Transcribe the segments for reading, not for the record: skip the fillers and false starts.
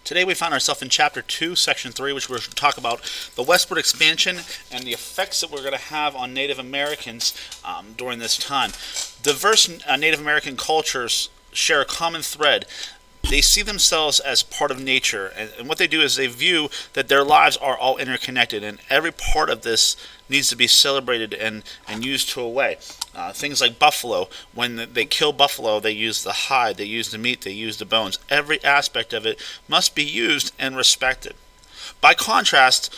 Today we find ourselves in Chapter 2, Section 3, which we're going to talk about the westward expansion and the effects that we're going to have on Native Americans during this time. Diverse Native American cultures share a common thread. They see themselves as part of nature, and what they do is they view that their lives are all interconnected, and every part of this needs to be celebrated and used to a way. Things like buffalo, when they kill buffalo, they use the hide, they use the meat, they use the bones. Every aspect of it must be used and respected. By contrast,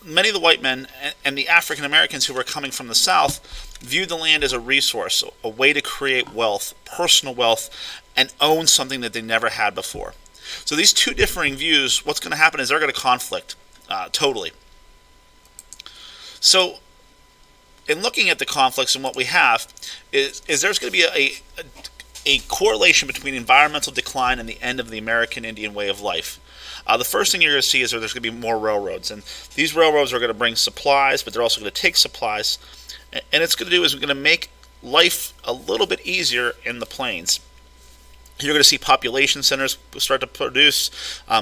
many of the white men and the African Americans who were coming from the South viewed the land as a resource, a way to create wealth, personal wealth, and own something that they never had before. So these two differing views, what's going to happen is they're going to conflict totally. So in looking at the conflicts and what we have is there's going to be a correlation between environmental decline and the end of the American Indian way of life. The first thing you're going to see is there's going to be more railroads, and these railroads are going to bring supplies, but they're also going to take supplies, and it's going to do is we're going to make life a little bit easier in the plains. You're going to see population centers start to produce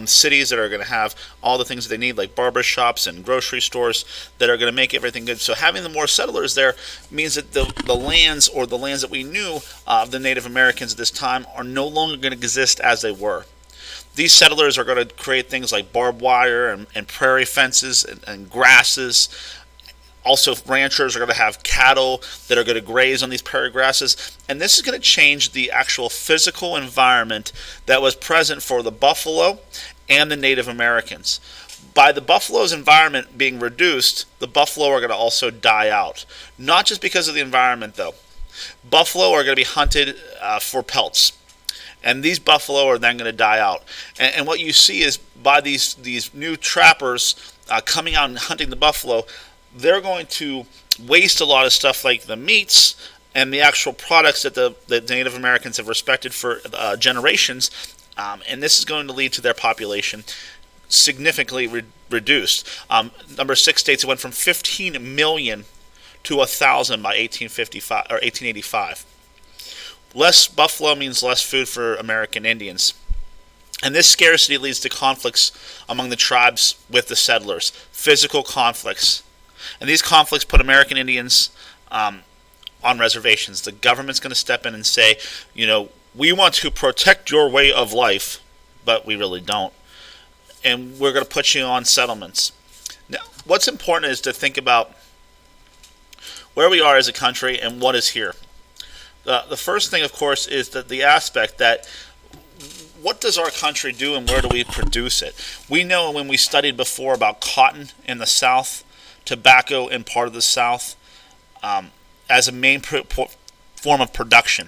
cities that are going to have all the things that they need, like barber shops and grocery stores that are going to make everything good. So having the more settlers there means that the lands that we knew of the Native Americans at this time are no longer going to exist as they were. These settlers are going to create things like barbed wire and prairie fences and grasses. Also, ranchers are going to have cattle that are going to graze on these prairie grasses, and this is going to change the actual physical environment that was present for the buffalo and the Native Americans. By the buffalo's environment being reduced, the buffalo are going to also die out. Not just because of the environment, though. Buffalo are going to be hunted for pelts, and these buffalo are then going to die out. And what you see is by these new trappers coming out and hunting the buffalo, they're going to waste a lot of stuff like the meats and the actual products that the Native Americans have respected for generations, and this is going to lead to their population significantly reduced. Number 6 states it went from 15 million to 1,000 by 1855 or 1885. Less buffalo means less food for American Indians. And this scarcity leads to conflicts among the tribes with the settlers, physical conflicts. And these conflicts put American Indians on reservations. The government's going to step in and say, we want to protect your way of life, but we really don't. And we're going to put you on settlements. Now, what's important is to think about where we are as a country and what is here. The first thing, of course, is that the aspect that what does our country do and where do we produce it? We know when we studied before about cotton in the South, tobacco in part of the South as a main form of production.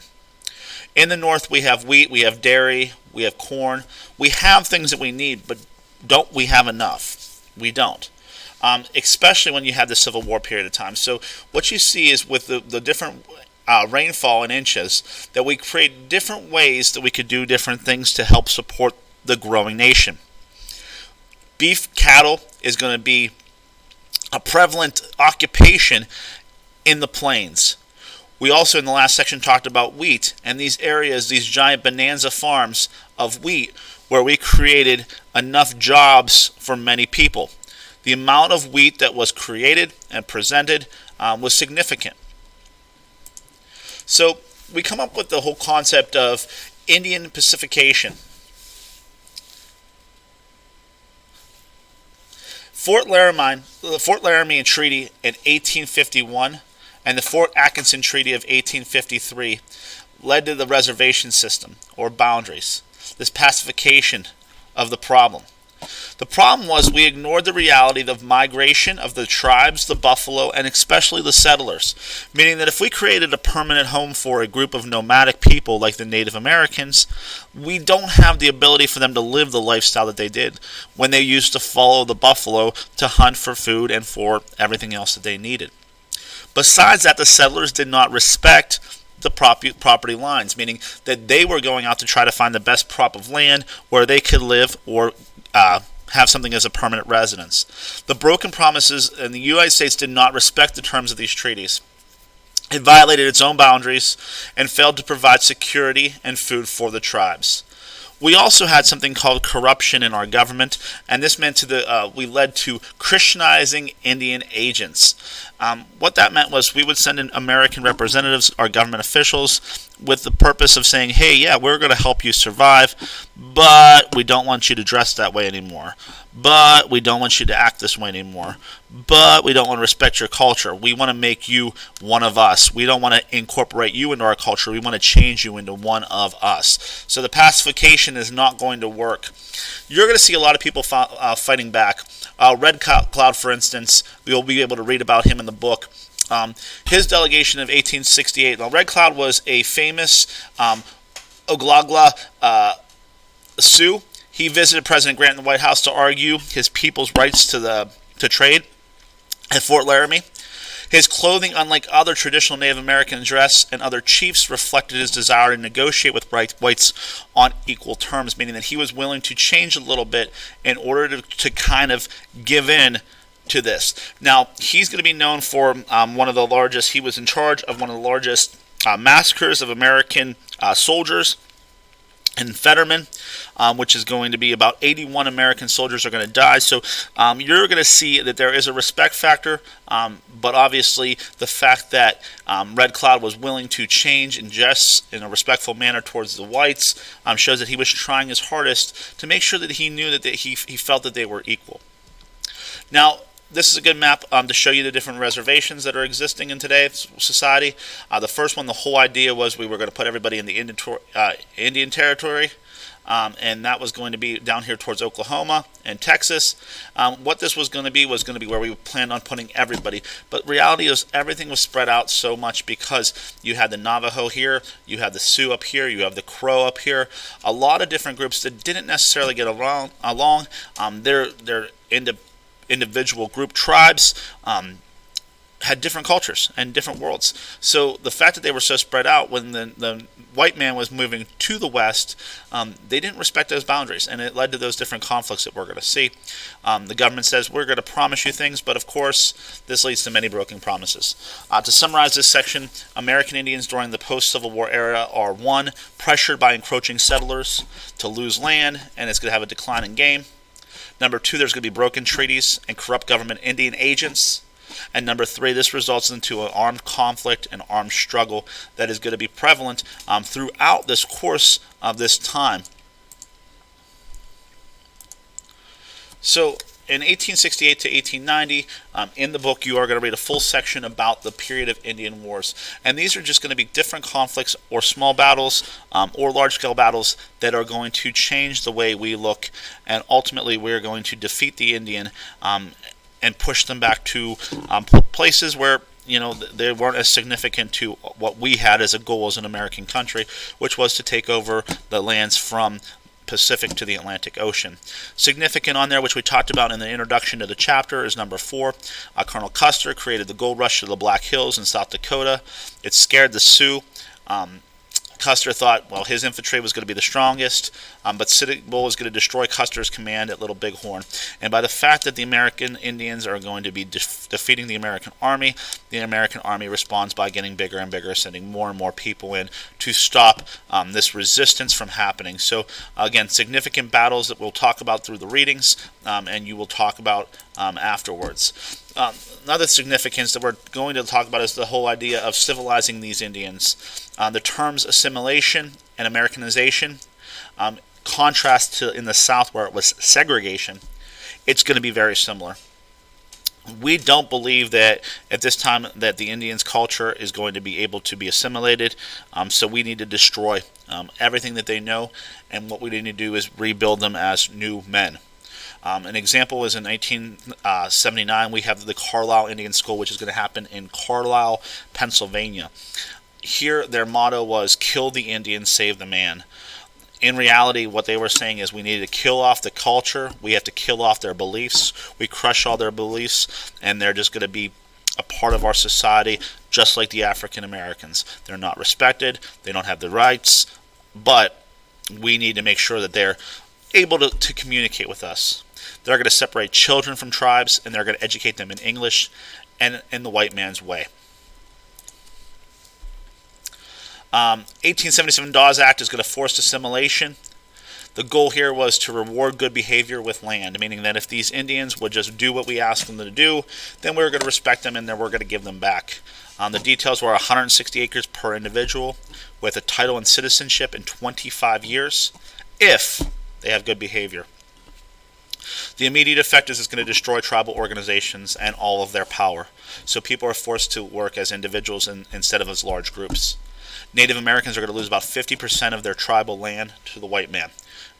In the North, we have wheat, we have dairy, we have corn. We have things that we need, but don't we have enough? We don't. Especially when you have the Civil War period of time. So what you see is with the different rainfall in inches, that we create different ways that we could do different things to help support the growing nation. Beef cattle is going to be a prevalent occupation in the plains. We also in the last section talked about wheat and these areas, these giant bonanza farms of wheat where we created enough jobs for many people. The amount of wheat that was created and presented was significant. So we come up with the whole concept of Indian pacification. The Fort Laramie Treaty in 1851 and the Fort Atkinson Treaty of 1853 led to the reservation system, or boundaries, this pacification of the problem. The problem was we ignored the reality of migration of the tribes, the buffalo, and especially the settlers, meaning that if we created a permanent home for a group of nomadic people like the Native Americans, we don't have the ability for them to live the lifestyle that they did when they used to follow the buffalo to hunt for food and for everything else that they needed. Besides that, the settlers did not respect the property lines, meaning that they were going out to try to find the best plot of land where they could live or have something as a permanent residence. The broken promises in the United States did not respect the terms of these treaties. It violated its own boundaries and failed to provide security and food for the tribes. We also had something called corruption in our government, and this meant we led to Christianizing Indian agents. What that meant was we would send in American representatives, our government officials, with the purpose of saying, hey, yeah, we're going to help you survive, but we don't want you to dress that way anymore. But we don't want you to act this way anymore. But we don't want to respect your culture. We want to make you one of us. We don't want to incorporate you into our culture. We want to change you into one of us. So the pacification is not going to work. You're going to see a lot of people fighting back. Red Cloud, for instance, we'll be able to read about him in the book. His delegation of 1868. Now, Red Cloud was a famous Oglala Sioux. He visited President Grant in the White House to argue his people's rights to trade at Fort Laramie. His clothing, unlike other traditional Native American dress and other chiefs, reflected his desire to negotiate with whites on equal terms, meaning that he was willing to change a little bit in order to kind of give in to this. Now, he's going to be known for one of the largest, he was in charge of one of the largest massacres of American soldiers in Fetterman, which is going to be about 81 American soldiers are going to die. So you're going to see that there is a respect factor, but obviously the fact that Red Cloud was willing to change and dress in a respectful manner towards the whites shows that he was trying his hardest to make sure that he knew that he felt that they were equal. Now, this is a good map to show you the different reservations that are existing in today's society. The first one, the whole idea was we were going to put everybody in the Indian Territory, and that was going to be down here towards Oklahoma and Texas. What this was going to be where we planned on putting everybody. But reality is everything was spread out so much because you had the Navajo here, you had the Sioux up here, you have the Crow up here. A lot of different groups that didn't necessarily get along. They're individual group tribes had different cultures and different worlds. So the fact that they were so spread out, when the white man was moving to the west, they didn't respect those boundaries, and it led to those different conflicts that we're going to see. The government says we're going to promise you things, but of course this leads to many broken promises. To summarize this section, American Indians during the post-Civil War era are 1, pressured by encroaching settlers to lose land, and it's going to have a decline in game. Number 2, there's going to be broken treaties and corrupt government Indian agents. And number 3, this results into an armed conflict and armed struggle that is going to be prevalent throughout this course of this time. So in 1868 to 1890, in the book, you are going to read a full section about the period of Indian Wars. And these are just going to be different conflicts or small battles or large-scale battles that are going to change the way we look. And ultimately, we're going to defeat the Indian and push them back to places where they weren't as significant to what we had as a goal as an American country, which was to take over the lands from Pacific to the Atlantic Ocean. Significant on there, which we talked about in the introduction to the chapter, is number 4. Colonel Custer created the gold rush to the Black Hills in South Dakota. It scared the Sioux. Custer thought, well, his infantry was going to be the strongest, but Sitting Bull was going to destroy Custer's command at Little Bighorn. And by the fact that the American Indians are going to be defeating the American Army responds by getting bigger and bigger, sending more and more people in to stop this resistance from happening. So, again, significant battles that we'll talk about through the readings, and you will talk about afterwards. Another significance that we're going to talk about is the whole idea of civilizing these Indians. The terms assimilation and Americanization, contrast to in the South where it was segregation, it's going to be very similar. We don't believe that at this time that the Indians' culture is going to be able to be assimilated, so we need to destroy everything that they know, and what we need to do is rebuild them as new men. An example is in 1979, we have the Carlisle Indian School, which is going to happen in Carlisle, Pennsylvania. Here, their motto was, kill the Indian, save the man. In reality, what they were saying is we need to kill off the culture, we have to kill off their beliefs, we crush all their beliefs, and they're just going to be a part of our society, just like the African Americans. They're not respected, they don't have the rights, but we need to make sure that they're able to communicate with us. They're going to separate children from tribes, and they're going to educate them in English and in the white man's way. 1877 Dawes Act is going to force assimilation. The goal here was to reward good behavior with land, meaning that if these Indians would just do what we asked them to do, then we were going to respect them and then we're going to give them back. The details were 160 acres per individual with a title and citizenship in 25 years if they have good behavior. The immediate effect is it's going to destroy tribal organizations and all of their power. So people are forced to work as individuals instead of as large groups. Native Americans are going to lose about 50% of their tribal land to the white man,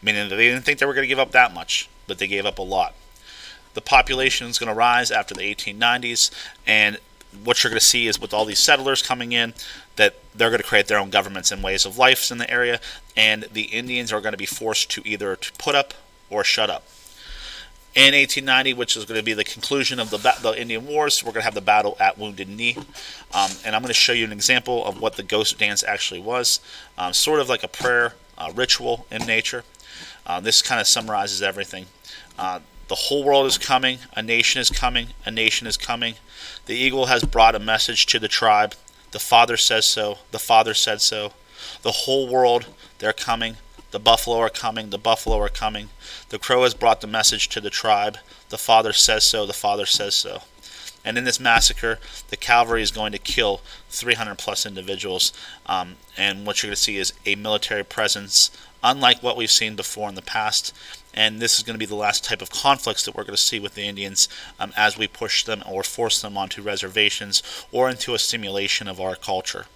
meaning that they didn't think they were going to give up that much, but they gave up a lot. The population is going to rise after the 1890s, and what you're going to see is with all these settlers coming in, that they're going to create their own governments and ways of life in the area, and the Indians are going to be forced to either to put up or shut up. In 1890, which is going to be the conclusion of the Indian Wars, we're going to have the battle at Wounded Knee. And I'm going to show you an example of what the ghost dance actually was. Sort of like a prayer ritual in nature. This kind of summarizes everything. The whole world is coming. A nation is coming. A nation is coming. The eagle has brought a message to the tribe. The Father says so. The Father said so. The whole world, they're coming. The buffalo are coming. The buffalo are coming. The crow has brought the message to the tribe. The Father says so. The Father says so. And in this massacre, the cavalry is going to kill 300 plus individuals. And what you're going to see is a military presence, unlike what we've seen before in the past. And this is going to be the last type of conflicts that we're going to see with the Indians as we push them or force them onto reservations or into a simulation of our culture.